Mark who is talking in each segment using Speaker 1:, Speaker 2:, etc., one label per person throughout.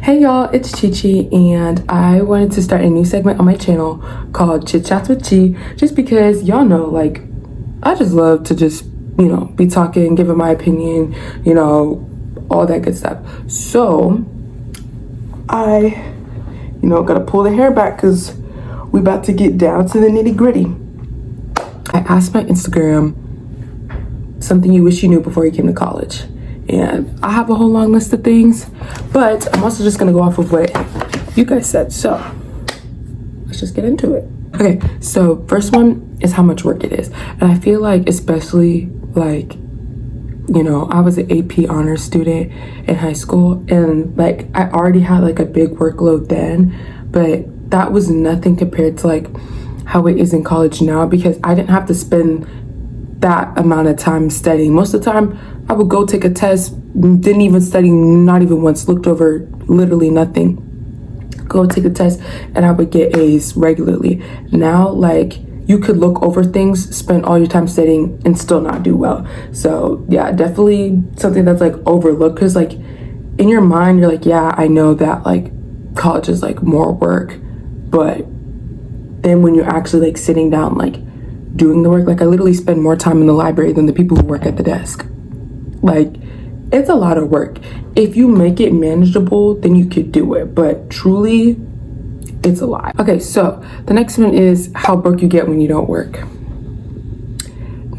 Speaker 1: Hey y'all, it's Chi and I wanted to start a new segment on my channel called ChiChat with Chi, just because y'all know, like, I just love to just, be talking, giving my opinion, all that good stuff. So I, gotta pull the hair back because we about to get down to the nitty gritty. I asked my Instagram something you wish you knew before you came to college. And I have a whole long list of things, but I'm also just gonna go off of what you guys said. So let's just get into it. Okay, so first one is how much work it is. And I feel like, especially like, I was an AP honors student in high school, and like I already had like a big workload then, but that was nothing compared to like how it is in college now, because I didn't have to spend that amount of time studying. Most of the time I would go take a test, didn't even study, not even once, looked over literally nothing, go take a test, and I would get A's regularly. Now, like, you could look over things, spend all your time studying, and still not do well. So yeah, definitely something that's like overlooked, because like in your mind you're like, yeah, I know that like college is like more work, but then when you're actually like sitting down like doing the work, like I literally spend more time in the library than the people who work at the desk. Like, it's a lot of work. If you make it manageable, then you could do it, but truly it's a lot. Okay, so the next one is how broke you get when you don't work.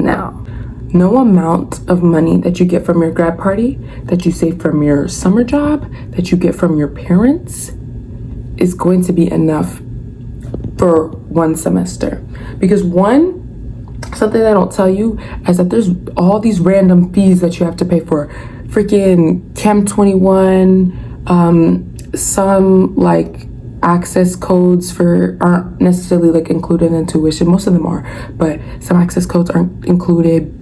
Speaker 1: Now, no amount of money that you get from your grad party, that you save from your summer job, that you get from your parents is going to be enough for one semester. Because something they don't tell you is that there's all these random fees that you have to pay for. Freaking Chem 21, some like access codes aren't necessarily like included in tuition. Most of them are, but some access codes aren't included.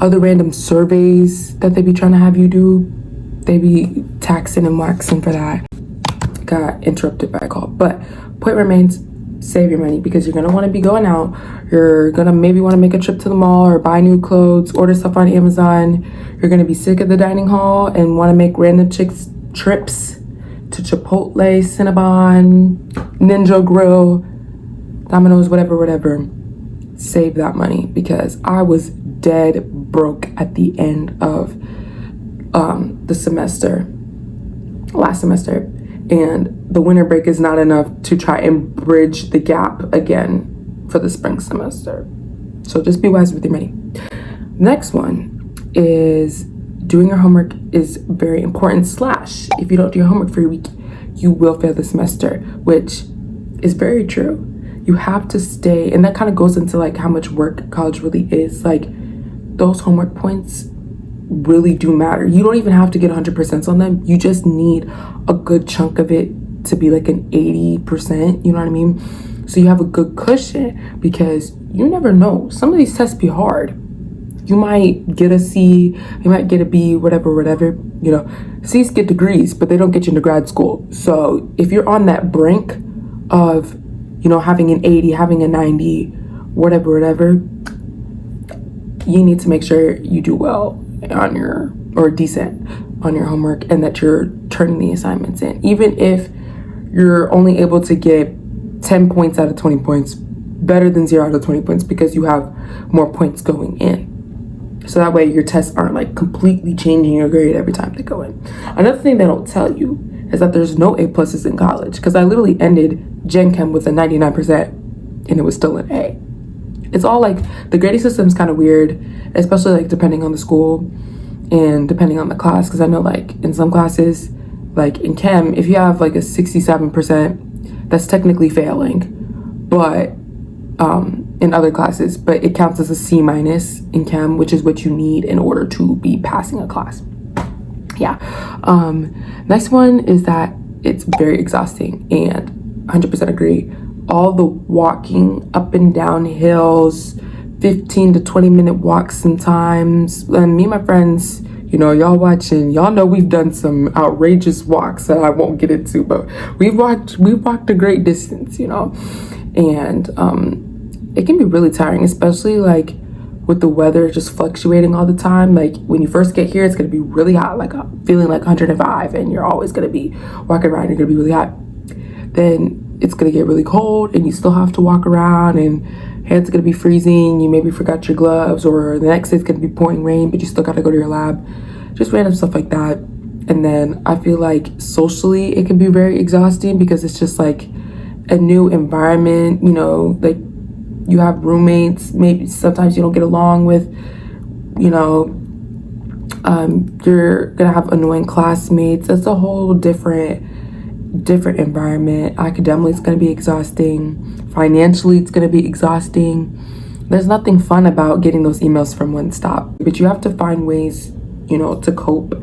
Speaker 1: Other random surveys that they be trying to have you do, they be taxing and waxing for that. Got interrupted by a call, but point remains, save your money, because you're gonna want to be going out. You're gonna maybe want to make a trip to the mall or buy new clothes, order stuff on Amazon. You're gonna be sick of the dining hall and want to make random trips to Chipotle, Cinnabon, Ninja Grill, Domino's, whatever. Save that money, because I was dead broke at the end of the semester, last semester. And the winter break is not enough to try and bridge the gap again for the spring semester. So just be wise with your money. Next one is doing your homework is very important. / if you don't do your homework for your week, you will fail the semester, which is very true. You have to stay, and that kind of goes into like how much work college really is. Like, those homework points really do matter. You don't even have to get 100% on them. You just need a good chunk of it to be like an 80%, you know what I mean? So you have a good cushion, because you never know. Some of these tests be hard. You might get a C, you might get a B, whatever. C's get degrees, but they don't get you into grad school. So if you're on that brink of, having an 80, having a 90, whatever, you need to make sure you do well on decent on your homework, and that you're turning the assignments in. Even if you're only able to get 10 points out of 20 points, better than 0 out of 20 points, because you have more points going in. So that way your tests aren't like completely changing your grade every time they go in. Another thing they don't tell you is that there's no A pluses in college, because I literally ended Gen Chem with a 99% and it was still an A. It's all like, the grading system is kind of weird, especially like depending on the school and depending on the class. Because I know like in some classes, like in Chem, if you have like a 67%, that's technically failing, but in other classes, but it counts as a C- in Chem, which is what you need in order to be passing a class. Yeah. Next one is that it's very exhausting, and 100% agree. All the walking up and down hills, 15 to 20 minute walks sometimes. And me and my friends, y'all watching, y'all know we've done some outrageous walks that I won't get into, but we've walked a great distance, and it can be really tiring, especially like with the weather just fluctuating all the time. Like when you first get here, it's going to be really hot, like feeling like 105, and you're always going to be walking around, you're going to be really hot. Then it's going to get really cold and you still have to walk around, and hands are going to be freezing. You maybe forgot your gloves, or the next day it's going to be pouring rain, but you still got to go to your lab. Just random stuff like that. And then I feel like socially it can be very exhausting because it's just like a new environment, you know, like you have roommates, maybe sometimes you don't get along with, you know, you're gonna have annoying classmates. It's a whole different environment. Academically, it's gonna be exhausting. Financially, it's gonna be exhausting. There's nothing fun about getting those emails from One Stop, but you have to find ways, you know, to cope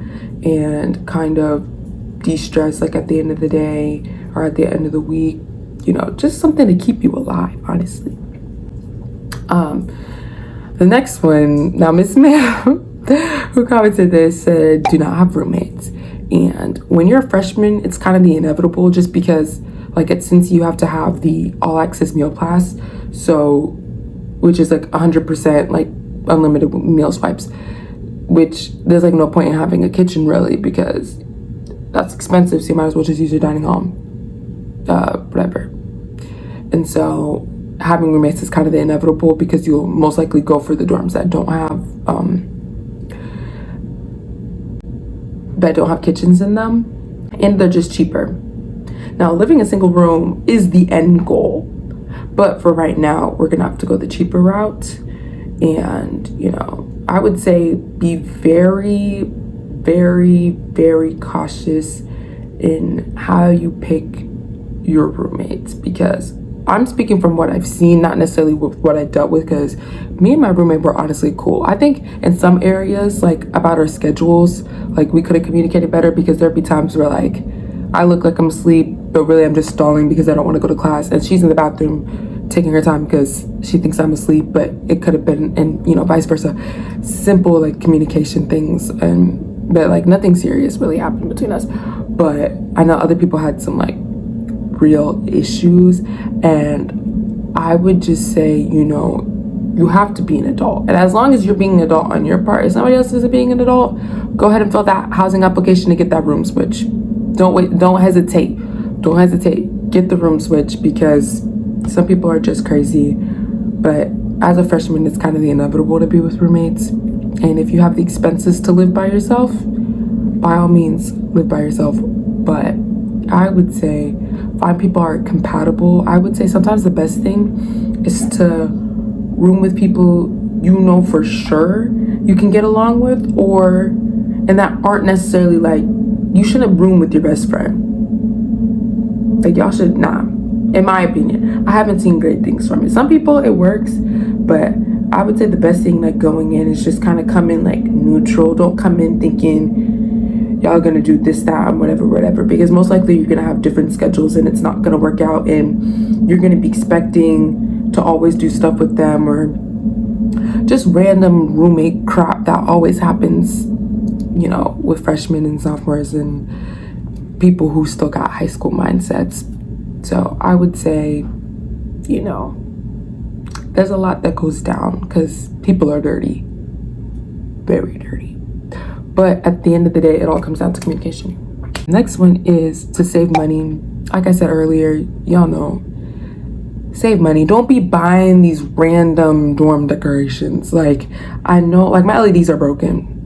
Speaker 1: and kind of de-stress, like at the end of the day or at the end of the week, you know, just something to keep you alive, honestly. The next one, now Miss Ma'am, who commented this, said, do not have roommates. And when you're a freshman, it's kind of the inevitable, just because like since you have to have the all access meal pass, so which is like 100% like unlimited meal swipes, which there's like no point in having a kitchen really, because that's expensive, so you might as well just use your dining hall, whatever. And so having roommates is kind of the inevitable, because you'll most likely go for the dorms that don't have kitchens in them, and they're just cheaper. Now, living in a single room is the end goal, but for right now, we're gonna have to go the cheaper route. And, you know, I would say be very, very, very cautious in how you pick your roommates, because I'm speaking from what I've seen, not necessarily with what I dealt with, because me and my roommate were honestly cool. I think in some areas, like about our schedules, like we could have communicated better, because there'd be times where like I look like I'm asleep, but really I'm just stalling because I don't want to go to class, and she's in the bathroom taking her time because she thinks I'm asleep, but it could have been, and you know, vice versa. Simple like communication things, but like nothing serious really happened between us. But I know other people had some like real issues, and I would just say, you know, you have to be an adult, and as long as you're being an adult on your part, if somebody else isn't being an adult, go ahead and fill that housing application to get that room switch. Don't hesitate, get the room switch, because some people are just crazy. But as a freshman, it's kind of the inevitable to be with roommates, and if you have the expenses to live by yourself, by all means live by yourself. But I would say find people are compatible. I would say sometimes the best thing is to room with people you know for sure you can get along with, and that aren't necessarily like, you shouldn't room with your best friend. Like y'all should not, in my opinion. I haven't seen great things from it. Some people it works, but I would say the best thing like going in is just kind of come in like neutral. Don't come in thinking y'all gonna do this, that, and whatever, because most likely you're gonna have different schedules and it's not gonna work out, and you're gonna be expecting to always do stuff with them, or just random roommate crap that always happens, you know, with freshmen and sophomores and people who still got high school mindsets. So I would say, you know, there's a lot that goes down because people are dirty, very dirty. But at the end of the day, it all comes down to communication. Next one is to save money. Like I said earlier, y'all know, save money. Don't be buying these random dorm decorations. Like, I know, like my LEDs are broken.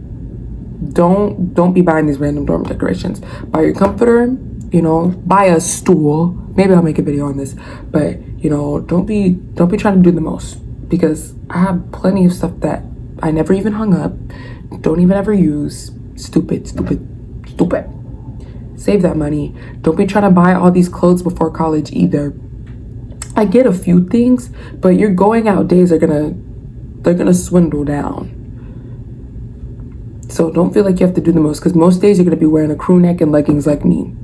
Speaker 1: Don't be buying these random dorm decorations. Buy your comforter, you know, buy a stool. Maybe I'll make a video on this, but you know, don't be trying to do the most, because I have plenty of stuff that I never even hung up, don't even ever use. Stupid. Save that money. Don't be trying to buy all these clothes before college either. I get a few things, but your going out days they're gonna swindle down. So don't feel like you have to do the most, because most days you're gonna be wearing a crew neck and leggings like me.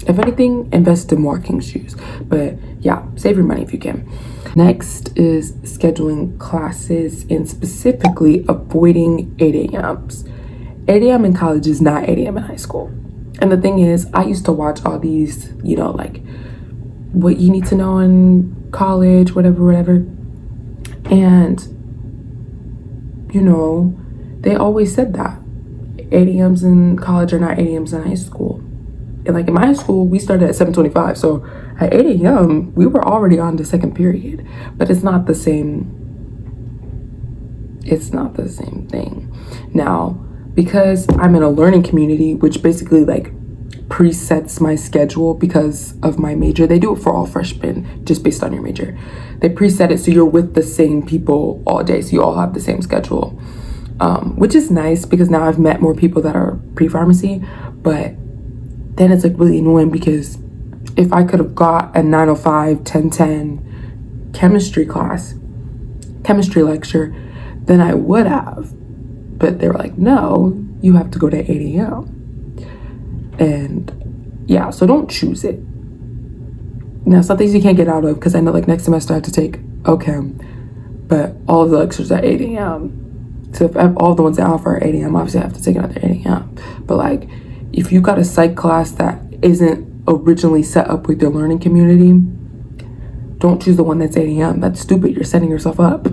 Speaker 1: If anything, invest in walking shoes. But yeah, save your money if you can. Next is scheduling classes, and specifically avoiding 8 a.m.s. 8 a.m. in college is not 8 a.m. in high school. And the thing is, I used to watch all these, you know, like what you need to know in college, whatever. And they always said that 8 a.m.s in college are not 8 a.m.s in high school. And like in my high school, we started at 7:25. So at 8 a.m., we were already on the second period. But it's not the same. It's not the same thing. Now, because I'm in a learning community, which basically like presets my schedule because of my major. They do it for all freshmen, just based on your major. They preset it so you're with the same people all day, so you all have the same schedule, which is nice because now I've met more people that are pre-pharmacy. But then it's like really annoying because if I could have got a 9:05, 10:10 chemistry lecture, then I would have. But they were like, no, you have to go to 8 a.m. And yeah, so don't choose it. Now, some things you can't get out of, because I know like next semester I have to take OChem, but all of the lectures are 8 a.m. So if all the ones that offer are 8 a.m., obviously I have to take another 8 a.m. But like, if you got a psych class that isn't originally set up with your learning community, don't choose the one that's 8 a.m. That's stupid. You're setting yourself up.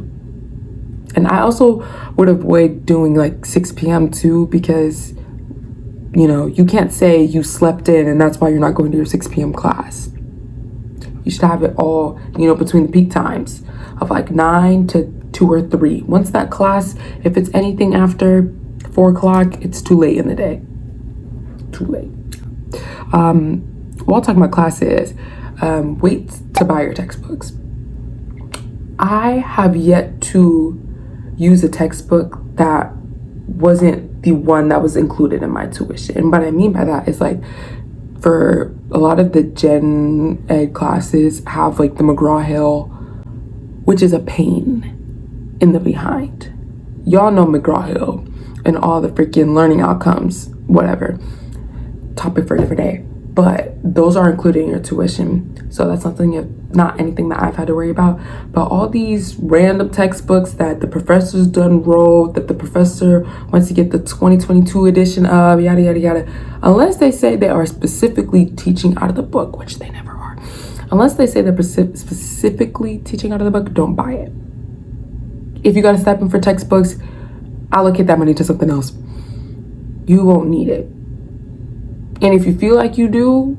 Speaker 1: And I also would avoid doing like 6 p.m. too, because you can't say you slept in and that's why you're not going to your 6 p.m. class. You should have it all, between the peak times of like 9 to 2 or 3. Once that class, if it's anything after 4 o'clock, it's too late in the day. Too late. While talking about classes, wait to buy your textbooks. I have yet to use a textbook that wasn't the one that was included in my tuition. And what I mean by that is like, for a lot of the gen ed classes have like the McGraw-Hill, which is a pain in the behind. Y'all know McGraw-Hill and all the freaking learning outcomes, whatever. Topic for a different day. But those are included in your tuition. So that's not anything that I've had to worry about. But all these random textbooks that the professors done wrote, that the professor wants to get the 2022 edition of, yada, yada, yada. Unless they say they are specifically teaching out of the book, which they never are. Unless they say they're specifically teaching out of the book, don't buy it. If you got to step in for textbooks, allocate that money to something else. You won't need it. And if you feel like you do,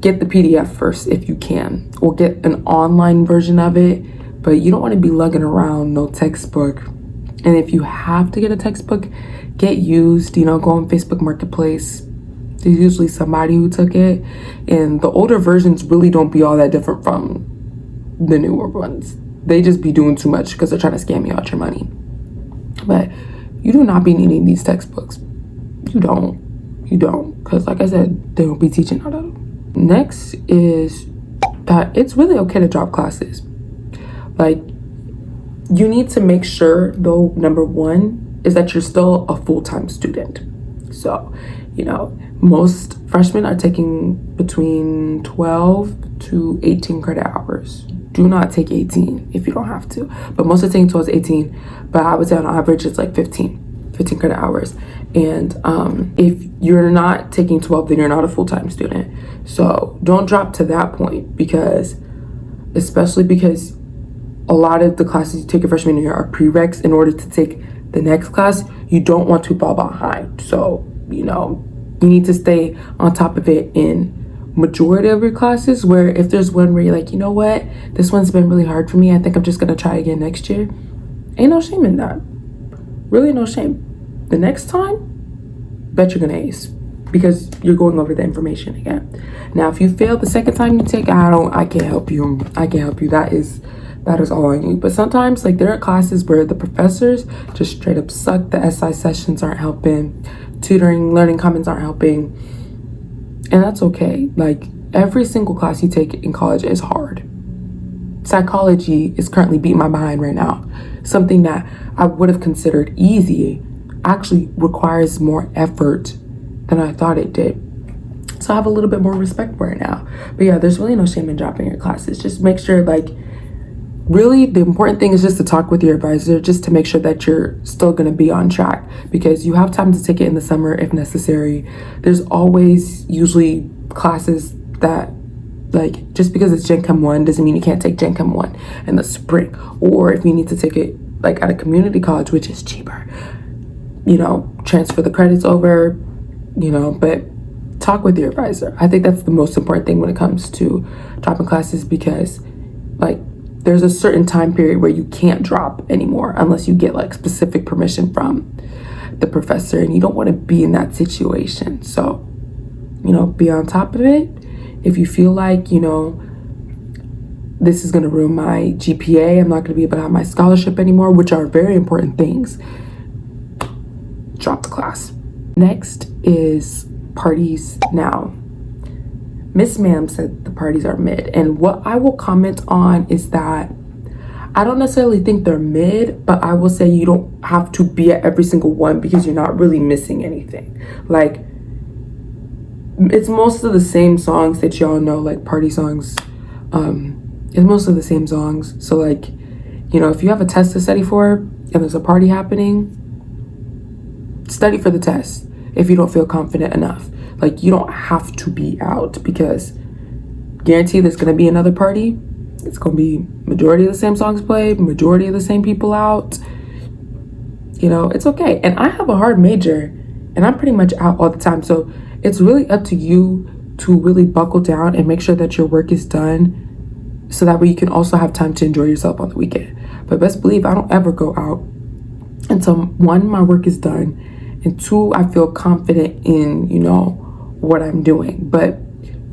Speaker 1: get the PDF first if you can, or get an online version of it. But you don't want to be lugging around no textbook. And if you have to get a textbook, get used, go on Facebook Marketplace. There's usually somebody who took it. And the older versions really don't be all that different from the newer ones. They just be doing too much because they're trying to scam you out your money. But you do not be needing these textbooks. You don't. Because like I said, they won't be teaching out of them. Next is that it's really okay to drop classes. Like, you need to make sure, though, number one, is that you're still a full-time student. So, most freshmen are taking between 12 to 18 credit hours. Do not take 18 if you don't have to. But most are taking 12 to 18. But I would say on average, it's like 15 credit hours. And if you're not taking 12, then you're not a full-time student. So don't drop to that point, especially because a lot of the classes you take your freshman year are prereqs in order to take the next class. You don't want to fall behind. So, you need to stay on top of it in majority of your classes, where if there's one where you're like, you know what, this one's been really hard for me, I think I'm just going to try again next year. Ain't no shame in that. Really no shame. The next time, bet you're gonna ace because you're going over the information again. Now, if you fail the second time you take, I can't help you. That is all on you. But sometimes, like, there are classes where the professors just straight up suck. The SI sessions aren't helping. Tutoring, learning commons aren't helping. And that's okay. Like, every single class you take in college is hard. Psychology is currently beating my behind right now. Something that I would have considered easy actually requires more effort than I thought it did. So I have a little bit more respect for it now. But yeah, there's really no shame in dropping your classes. Just make sure, like, really the important thing is just to talk with your advisor, just to make sure that you're still going to be on track, because you have time to take it in the summer if necessary. There's always usually classes that, like, just because it's Gen Chem 1 doesn't mean you can't take Gen Chem 1 in the spring. Or if you need to take it like at a community college, which is cheaper, transfer the credits over, but talk with your advisor. I think that's the most important thing when it comes to dropping classes, because like there's a certain time period where you can't drop anymore unless you get like specific permission from the professor, and you don't want to be in that situation. So, be on top of it. If you feel like, this is going to ruin my GPA, I'm not going to be able to have my scholarship anymore, which are very important things, drop the class. Next is parties now. Miss Ma'am said the parties are mid, and what I will comment on is that I don't necessarily think they're mid, but I will say you don't have to be at every single one because you're not really missing anything. Like, it's most of the same songs that y'all know, like party songs. It's most of the same songs. So like, if you have a test to study for and there's a party happening, study for the test if you don't feel confident enough. Like, you don't have to be out, because guarantee there's going to be another party. It's going to be majority of the same songs played, majority of the same people out. It's okay. And I have a hard major and I'm pretty much out all the time. So it's really up to you to really buckle down and make sure that your work is done, so that way you can also have time to enjoy yourself on the weekend. But best believe I don't ever go out until, one, my work is done, and two, I feel confident in, what I'm doing. But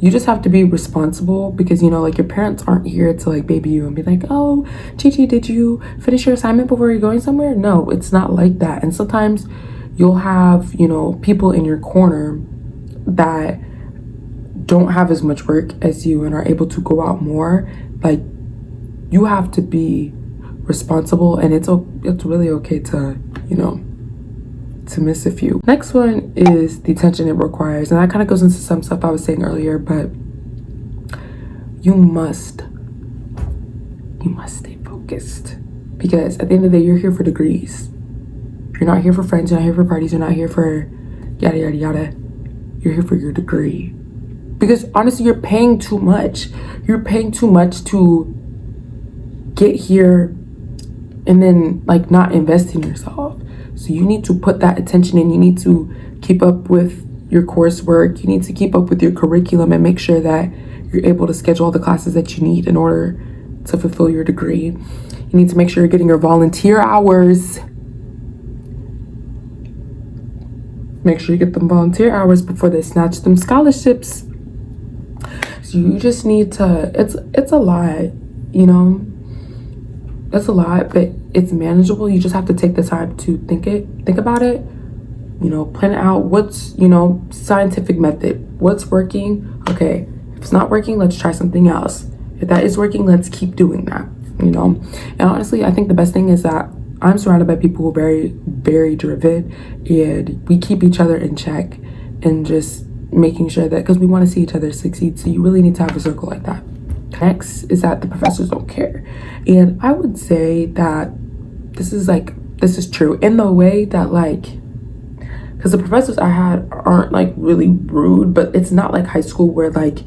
Speaker 1: you just have to be responsible, because, like, your parents aren't here to like baby you and be like, oh, Chi, did you finish your assignment before you're going somewhere? No, it's not like that. And sometimes you'll have, people in your corner that don't have as much work as you and are able to go out more. Like, you have to be responsible, and it's really okay to, to miss a few. Next one is the attention it requires, and that kind of goes into some stuff I was saying earlier, but you must stay focused, because at the end of the day, you're here for degrees. You're not here for friends, you're not here for parties, you're not here for yada yada yada. You're here for your degree. Because honestly, you're paying too much. You're paying too much to get here and then like not invest in yourself. So you need to put that attention in. You need to keep up with your coursework. You need to keep up with your curriculum and make sure that you're able to schedule all the classes that you need in order to fulfill your degree. You need to make sure you're getting your volunteer hours. Make sure you get them volunteer hours before they snatch them scholarships. So you just need to, it's a lot, it's a lot, but it's manageable. You just have to take the time to think about it, plan it out. What's, scientific method, what's working? Okay, if it's not working, let's try something else. If that is working, let's keep doing that, And honestly, I think the best thing is that I'm surrounded by people who are very, very driven, and we keep each other in check and just making sure that, because we want to see each other succeed. So you really need to have a circle like that. Next is that the professors don't care. And I would say that this is true in the way that, like, because the professors I had aren't like really rude, but it's not like high school where like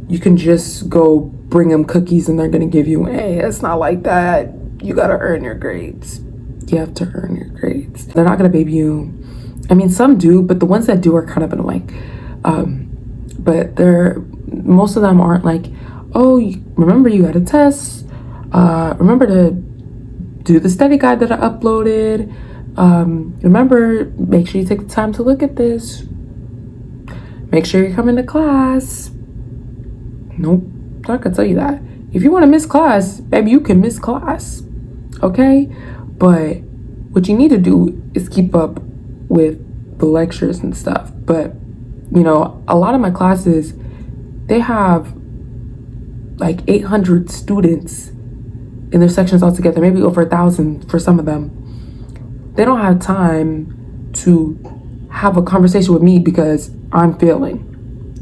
Speaker 1: you can just go bring them cookies and they're gonna give you an A. It's not like that. You gotta earn your grades. You have to earn your grades. They're not gonna baby you. I mean, some do, but the ones that do are kind of annoying. But most of them aren't like, oh, remember you had a test. Remember to do the study guide that I uploaded. Remember, make sure you take the time to look at this. Make sure you come into class. Nope, I'm not gonna tell you that. If you want to miss class, baby, you can miss class, okay? But what you need to do is keep up with the lectures and stuff. But, a lot of my classes, they have like 800 students in their sections altogether, maybe over 1,000 for some of them. They don't have time to have a conversation with me because I'm failing.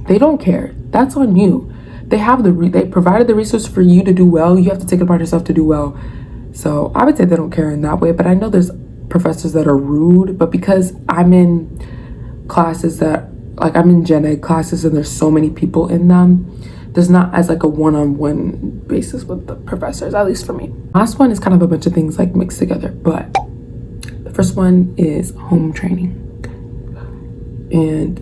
Speaker 1: They don't care. That's on you. They have they provided the resource for you to do well. You have to take it upon yourself to do well. So I would say they don't care in that way, but I know there's professors that are rude, but because I'm in classes that, like, I'm in gen ed classes and there's so many people in them, there's not as like a one-on-one basis with the professors, at least for me. Last one is kind of a bunch of things like mixed together, but the first one is home training. And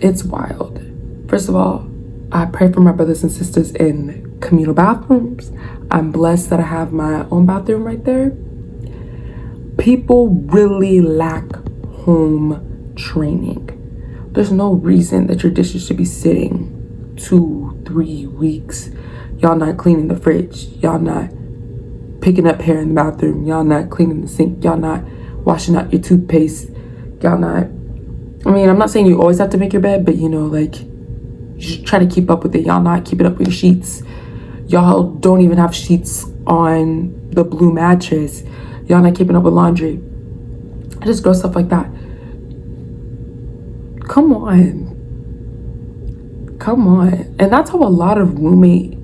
Speaker 1: it's wild. First of all, I pray for my brothers and sisters in communal bathrooms. I'm blessed that I have my own bathroom right there. People really lack home training. There's no reason that your dishes should be sitting 2-3 weeks. Y'all not cleaning the fridge. Y'all not picking up hair in the bathroom. Y'all not cleaning the sink. Y'all not washing out your toothpaste. Y'all not, I mean, I'm not saying you always have to make your bed, but you know, like, you should try to keep up with it. Y'all not keeping up with your sheets. Y'all don't even have sheets on the blue mattress. Y'all not keeping up with laundry. I just gross stuff like that. Come on. And that's how a lot of roommate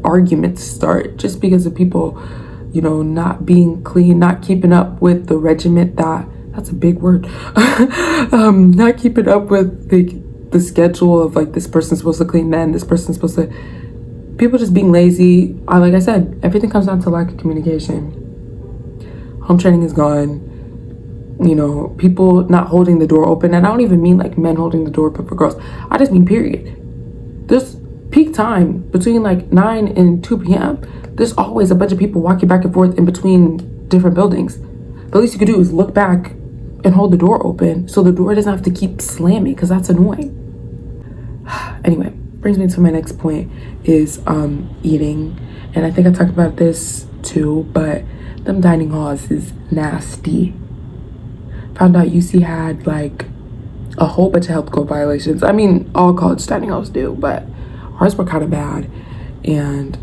Speaker 1: arguments start, just because of people, you know, not being clean, not keeping up with the regiment that's a big word. Not keeping up with the schedule of like, this person's supposed to clean then, this person's supposed to, people just being lazy. Like I said, everything comes down to lack of communication. Home training is gone. You know, people not holding the door open. And I don't even mean like men holding the door open for girls. I just mean period. There's peak time between like 9 and 2 p.m. There's always a bunch of people walking back and forth in between different buildings. The least you could do is look back and hold the door open so the door doesn't have to keep slamming, because that's annoying. Anyway, brings me to my next point is eating. And I think I talked about this too, but them dining halls is nasty. Found out UC had like a whole bunch of health code violations. I mean, all college dining halls do, but ours were kind of bad. And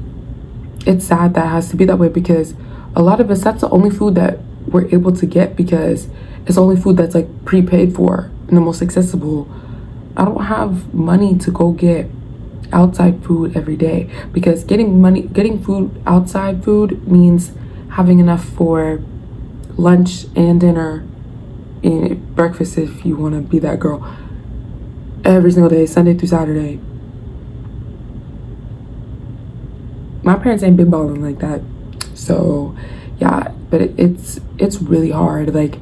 Speaker 1: it's sad that it has to be that way, because a lot of us, that's the only food that we're able to get, because it's the only food that's like prepaid for and the most accessible. I don't have money to go get outside food every day, because getting food, outside food, means having enough for lunch and dinner and breakfast, if you want to be that girl, every single day, Sunday through Saturday. My parents ain't been balling like that, so yeah. But it's really hard. Like,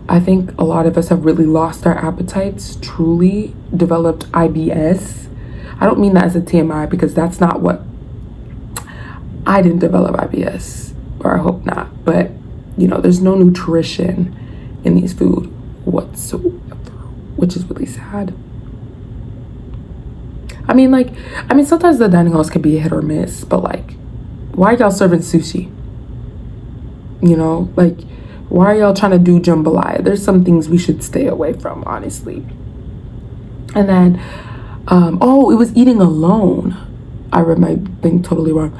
Speaker 1: I think a lot of us have really lost our appetites, truly developed IBS. I don't mean that as a TMI, because that's not what, I didn't develop IBS, or I hope not, but you know, there's no nutrition in these food whatsoever, which is really sad. I mean, sometimes the dining halls can be a hit or miss, but like, why are y'all serving sushi? You know, like, why are y'all trying to do jambalaya? There's some things we should stay away from, honestly. And then, it was eating alone. I read my thing totally wrong.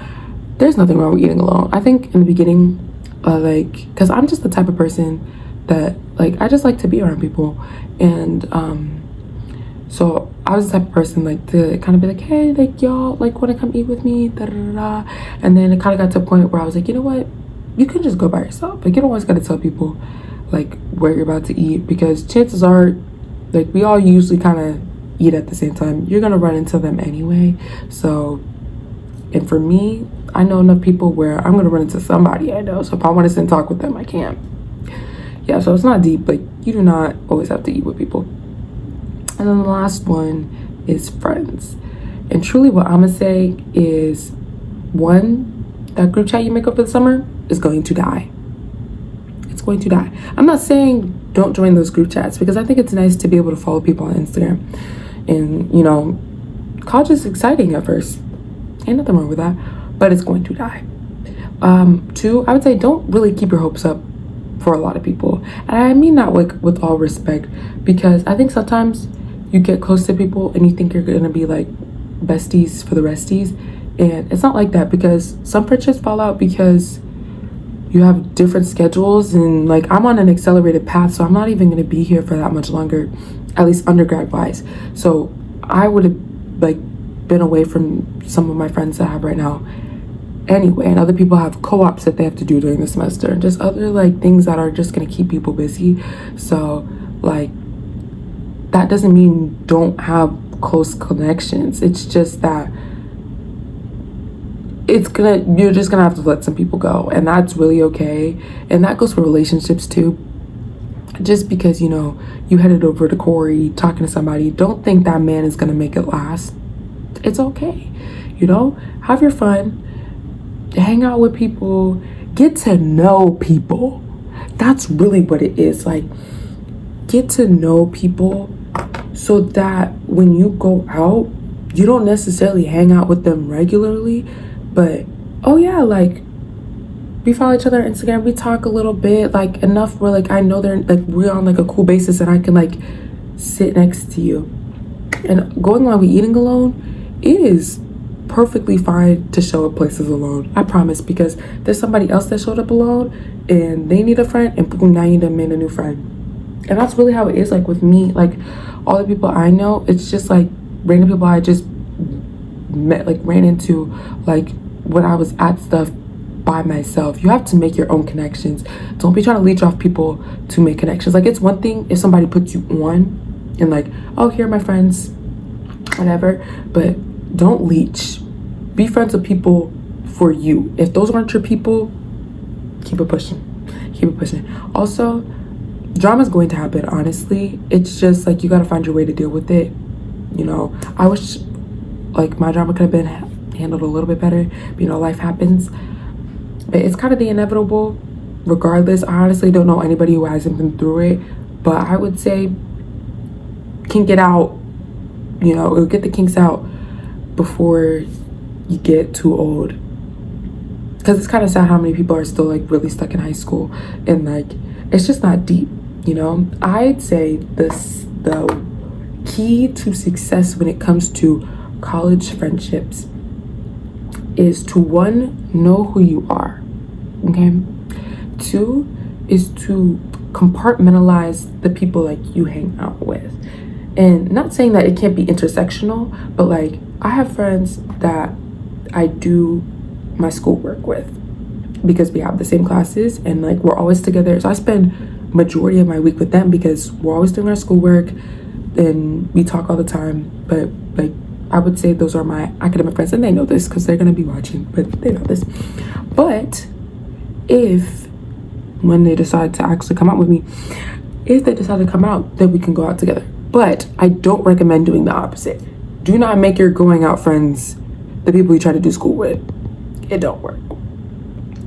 Speaker 1: There's nothing wrong with eating alone. I think in the beginning, because I'm just the type of person that, like, I just like to be around people. And so I was the type of person, like, to kind of be like, hey, like, y'all, like, want to come eat with me? Da, da, da, da. And then it kind of got to a point where I was like, you know what? You can just go by yourself. Like, you don't always got to tell people, like, where you're about to eat, because chances are, like, we all usually kind of eat at the same time. You're going to run into them anyway. So, and for me, I know enough people where I'm going to run into somebody I know. So if I want to sit and talk with them, I can. Yeah, so it's not deep, but you do not always have to eat with people. And then the last one is friends. And truly what I'm going to say is, one, that group chat you make up for the summer is going to die. It's going to die. I'm not saying don't join those group chats, because I think it's nice to be able to follow people on Instagram. And, you know, college is exciting at first. Ain't nothing wrong with that, but it's going to die. Two, I would say don't really keep your hopes up for a lot of people. And I mean that with all respect, because I think sometimes you get close to people and you think you're going to be like besties for the resties. And it's not like that, because some friendships fall out because you have different schedules, and like, I'm on an accelerated path, so I'm not even going to be here for that much longer, at least undergrad wise. So I would have like been away from some of my friends that I have right now anyway, and other people have co-ops that they have to do during the semester, and just other like things that are just going to keep people busy. So like, that doesn't mean don't have close connections. It's just that you're just gonna have to let some people go, and that's really okay. And that goes for relationships too. Just because, you know, you headed over to Corey talking to somebody, don't think that man is gonna make it last. It's okay, you know, have your fun, hang out with people, get to know people. That's really what it is. Like, get to know people so that when you go out, you don't necessarily hang out with them regularly, but oh yeah, like, we follow each other on Instagram, we talk a little bit, like enough where like I know they're like we're on like a cool basis and I can like sit next to you. And going along with eating alone, it is perfectly fine to show up places alone. I promise, because there's somebody else that showed up alone and they need a friend, and boom, now you done made a new friend. And that's really how it is, like with me, like all the people I know, it's just like random people I just met, like ran into, like when I was at stuff by myself. You have to make your own connections. Don't be trying to leech off people to make connections. Like, it's one thing if somebody puts you on and like, oh, here are my friends, whatever, but don't leech. Be friends with people for you. If those aren't your people, keep it pushing. Keep it pushing. Also, drama is going to happen, honestly. It's just like you got to find your way to deal with it. You know, I wish like my drama could have been handled a little bit better, but you know, life happens. But it's kind of the inevitable regardless. I honestly don't know anybody who hasn't been through it, but I would say can get out, you know, or get the kinks out before you get too old. Because it's kind of sad how many people are still like really stuck in high school and like it's just not deep, you know. I'd say the key to success when it comes to college friendships is to, one, know who you are, okay? Two is to compartmentalize the people like you hang out with. And not saying that it can't be intersectional, but like I have friends that I do my schoolwork with because we have the same classes and like we're always together. So I spend majority of my week with them because we're always doing our schoolwork and we talk all the time. But like I would say those are my academic friends, and they know this because they're gonna be watching, but they know this. But if when they decide to actually come out with me, if they decide to come out, then we can go out together. But I don't recommend doing the opposite. Do not make your going out friends the people you try to do school with. It don't work.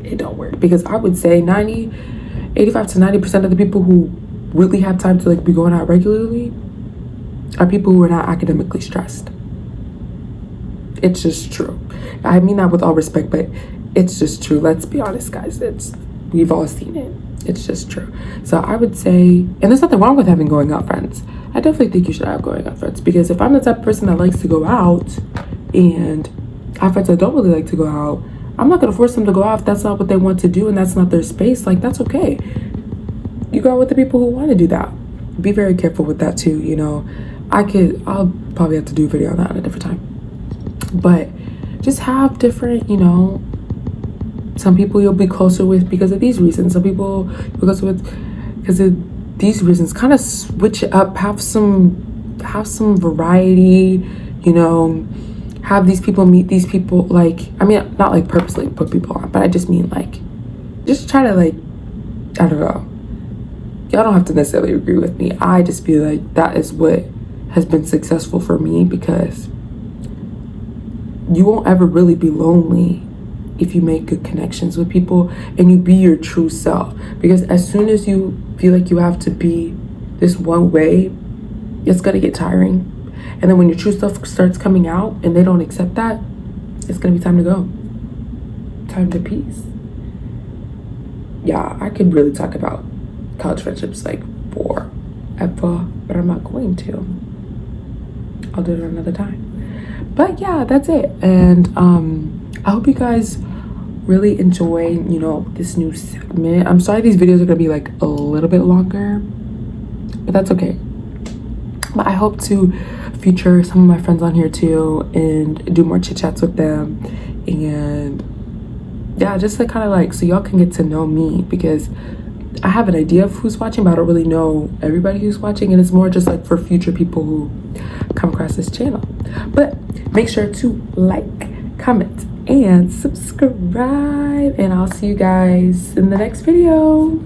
Speaker 1: It don't work, because I would say 85 to 90% of the people who really have time to like be going out regularly are people who are not academically stressed. It's just true. I mean that with all respect, but it's just true. Let's be honest, guys. We've all seen it. It's just true. So I would say, and there's nothing wrong with having going out friends. I definitely think you should have going out friends, because if I'm the type of person that likes to go out and I have friends that don't really like to go out, I'm not going to force them to go out if that's not what they want to do and that's not their space. Like, that's okay. You go out with the people who want to do that. Be very careful with that too, you know. I'll probably have to do a video on that at a different time. But just have different, you know, some people you'll be closer with because of these reasons. Some people you'll be closer with because of these reasons. Kind of switch it up, have some variety, you know. Have these people meet these people, like, I mean, not like purposely put people on, but I just mean like, just try to like, I don't know. Y'all don't have to necessarily agree with me. I just feel like that is what has been successful for me, because you won't ever really be lonely if you make good connections with people and you be your true self. Because as soon as you feel like you have to be this one way, it's gonna get tiring. And then when your true self starts coming out and they don't accept that, it's gonna be time to go. Time to peace. Yeah, I could really talk about college friendships like forever, but I'm not going to. I'll do it another time. But yeah, that's it. And I hope you guys really enjoy, you know, this new segment. I'm sorry these videos are gonna be like a little bit longer, but that's okay. But I hope to feature some of my friends on here too and do more chit chats with them, and yeah, just to kind of like, so y'all can get to know me, because I have an idea of who's watching, but I don't really know everybody who's watching, and it's more just like for future people who come across this channel. But make sure to like, comment, and subscribe, and I'll see you guys in the next video.